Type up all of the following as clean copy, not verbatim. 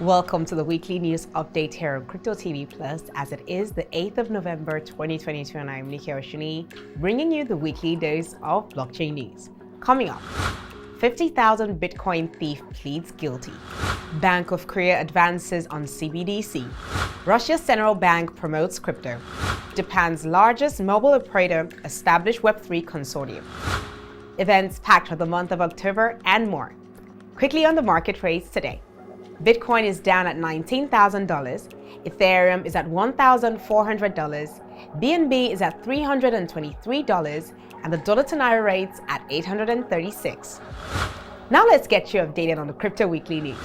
Welcome to the weekly news update here on Cryptotvplus, as it is the 8th of November 2022, and I'm Nike Oshunniyi, bringing you the weekly dose of blockchain news. Coming up, 50,000 Bitcoin thief pleads guilty. Bank of Korea advances on CBDC. Russia's central bank promotes crypto. Japan's largest mobile operator established Web3 consortium. Events packed for the month of October and more. Quickly on the market rates today. Bitcoin is down at $19,000, Ethereum is at $1,400, BNB is at $323, and the dollar to naira rates at 836. Now let's get you updated on the Crypto Weekly news.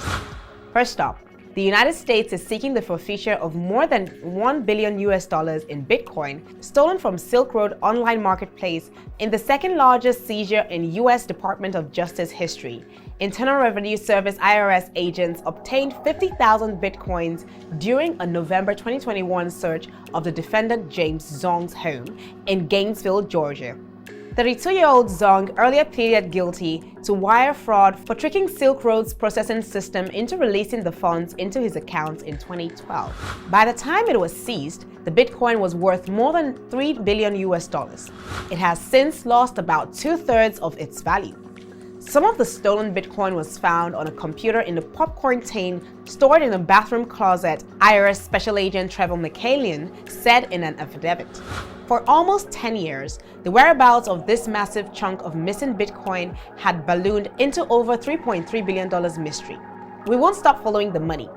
First up, the United States is seeking the forfeiture of more than $1 billion in Bitcoin stolen from Silk Road online marketplace in the second largest seizure in U.S. Department of Justice history. Internal Revenue Service IRS agents obtained 50,000 Bitcoins during a November 2021 search of the defendant James Zhong's home in Gainesville, Georgia. 32-year-old Zhong earlier pleaded guilty to wire fraud for tricking Silk Road's processing system into releasing the funds into his account in 2012. By the time it was seized, the Bitcoin was worth more than $3 billion. It has since lost about 2/3 of its value. Some of the stolen Bitcoin was found on a computer in a popcorn tin stored in a bathroom closet, IRS Special Agent Trevor McCallion said in an affidavit. For almost 10 years, the whereabouts of this massive chunk of missing Bitcoin had ballooned into over $3.3 billion mystery. We won't stop following the money,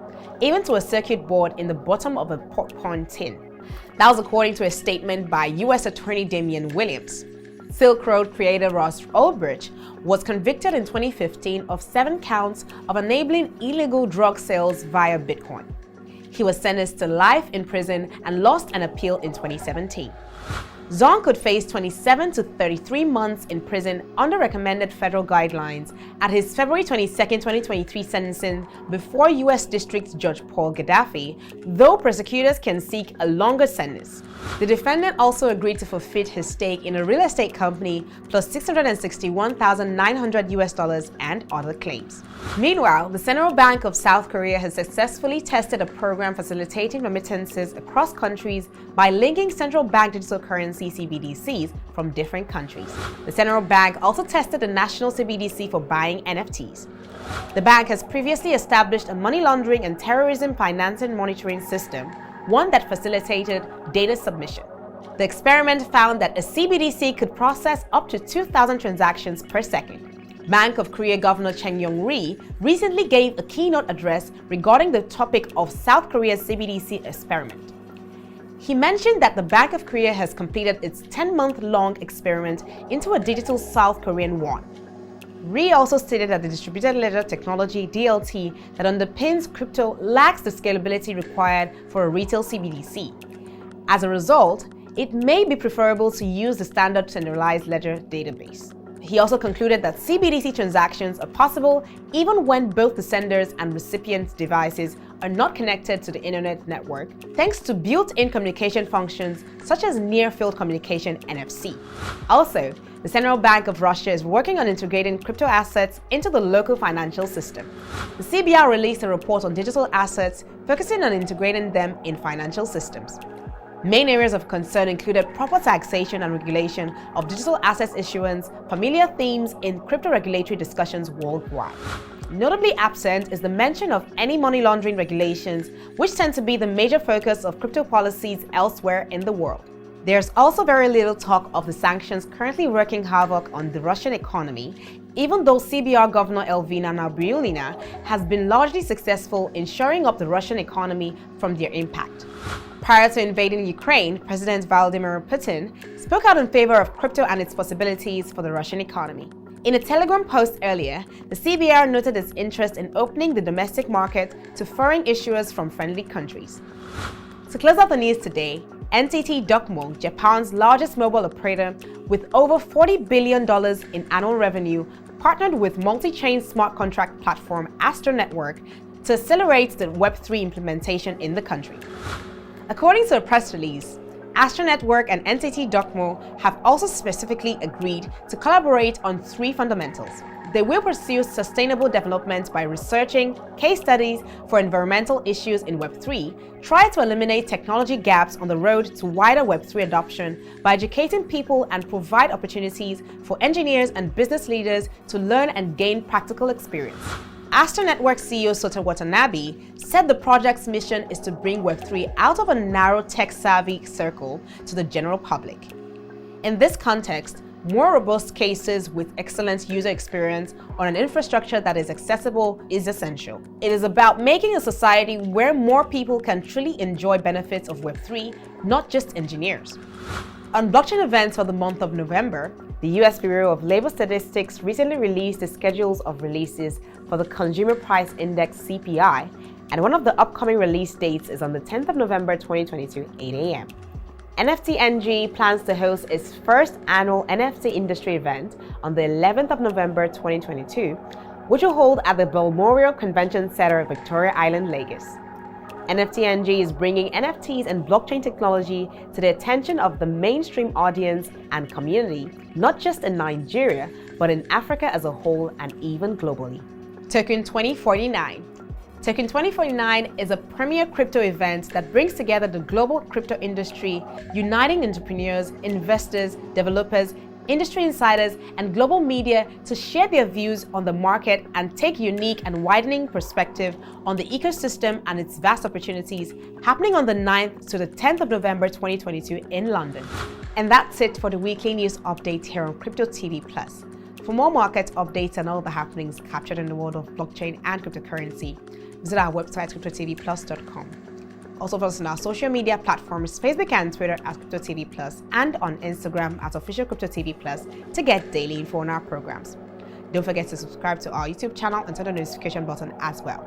even to a circuit board in the bottom of a popcorn tin. That was according to a statement by U.S. Attorney Damian Williams. Silk Road creator Ross Ulbricht was convicted in 2015 of 7 counts of enabling illegal drug sales via Bitcoin. He was sentenced to life in prison and lost an appeal in 2017. Zhong could face 27 to 33 months in prison under recommended federal guidelines at his February 22, 2023 sentencing before U.S. District Judge Paul Gaddafi, though prosecutors can seek a longer sentence. The defendant also agreed to forfeit his stake in a real estate company plus $661,900 and other claims. Meanwhile, the Central Bank of South Korea has successfully tested a program facilitating remittances across countries by linking central bank digital currency CBDCs from different countries. The central bank also tested a national CBDC for buying NFTs. The bank has previously established a money laundering and terrorism financing monitoring system, one that facilitated data submission. The experiment found that a CBDC could process up to 2,000 transactions per second. Bank of Korea Governor Cheng Yong-ri recently gave a keynote address regarding the topic of South Korea's CBDC experiment. He mentioned that the Bank of Korea has completed its 10-month-long experiment into a digital South Korean won. Ri also stated that the distributed ledger technology DLT that underpins crypto lacks the scalability required for a retail CBDC. As a result, it may be preferable to use the standard centralized ledger database. He also concluded that CBDC transactions are possible even when both the sender's and recipient's devices are not connected to the internet network, thanks to built-in communication functions such as near-field communication NFC. Also, the Central Bank of Russia is working on integrating crypto assets into the local financial system. The CBR released a report on digital assets, focusing on integrating them in financial systems. Main areas of concern included proper taxation and regulation of digital assets issuance, familiar themes in crypto regulatory discussions worldwide. Notably absent is the mention of any money laundering regulations, which tend to be the major focus of crypto policies elsewhere in the world. There's also very little talk of the sanctions currently wreaking havoc on the Russian economy, even though CBR Governor Elvina Nabiullina has been largely successful in shoring up the Russian economy from their impact. Prior to invading Ukraine, President Vladimir Putin spoke out in favor of crypto and its possibilities for the Russian economy. In a Telegram post earlier, the CBR noted its interest in opening the domestic market to foreign issuers from friendly countries. To close out the news today, NTT Docomo, Japan's largest mobile operator with over $40 billion in annual revenue, partnered with multi-chain smart contract platform Astra Network to accelerate the Web3 implementation in the country. According to a press release, Astra Network and NTT Docomo have also specifically agreed to collaborate on 3 fundamentals: They will pursue sustainable development by researching case studies for environmental issues in Web3, try to eliminate technology gaps on the road to wider Web3 adoption by educating people and provide opportunities for engineers and business leaders to learn and gain practical experience. Astra Network CEO Sota Watanabe said the project's mission is to bring Web3 out of a narrow tech-savvy circle to the general public. In this context, more robust cases with excellent user experience on an infrastructure that is accessible is essential. It is about making a society where more people can truly enjoy benefits of Web3, not just engineers. On blockchain events for the month of November, the U.S. Bureau of Labor Statistics recently released the schedules of releases for the Consumer Price Index (CPI), and one of the upcoming release dates is on the 10th of November 2022, 8 a.m. NFT-NG plans to host its first annual NFT industry event on the 11th of November 2022, which will hold at the Balmoral Convention Center, Victoria Island, Lagos. NFT-NG is bringing NFTs and blockchain technology to the attention of the mainstream audience and community, not just in Nigeria, but in Africa as a whole and even globally. Token 2049. Token 2049 is a premier crypto event that brings together the global crypto industry, uniting entrepreneurs, investors, developers, industry insiders, and global media to share their views on the market and take unique and widening perspective on the ecosystem and its vast opportunities, happening on the 9th to the 10th of November 2022 in London. And that's it for the weekly news update here on Crypto TV Plus. For more market updates and all the happenings captured in the world of blockchain and cryptocurrency, visit our website Cryptotvplus.com. Also follow us on our social media platforms, Facebook and Twitter at CryptoTVPlus, and on Instagram at Official CryptoTVPlus to get daily info on our programs. Don't forget to subscribe to our YouTube channel and turn the notification button as well.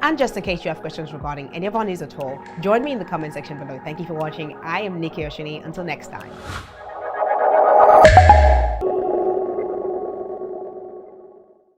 And just in case you have questions regarding any of our news at all, join me in the comment section below. Thank you for watching. I am Nike Oshunniyi. Until next time.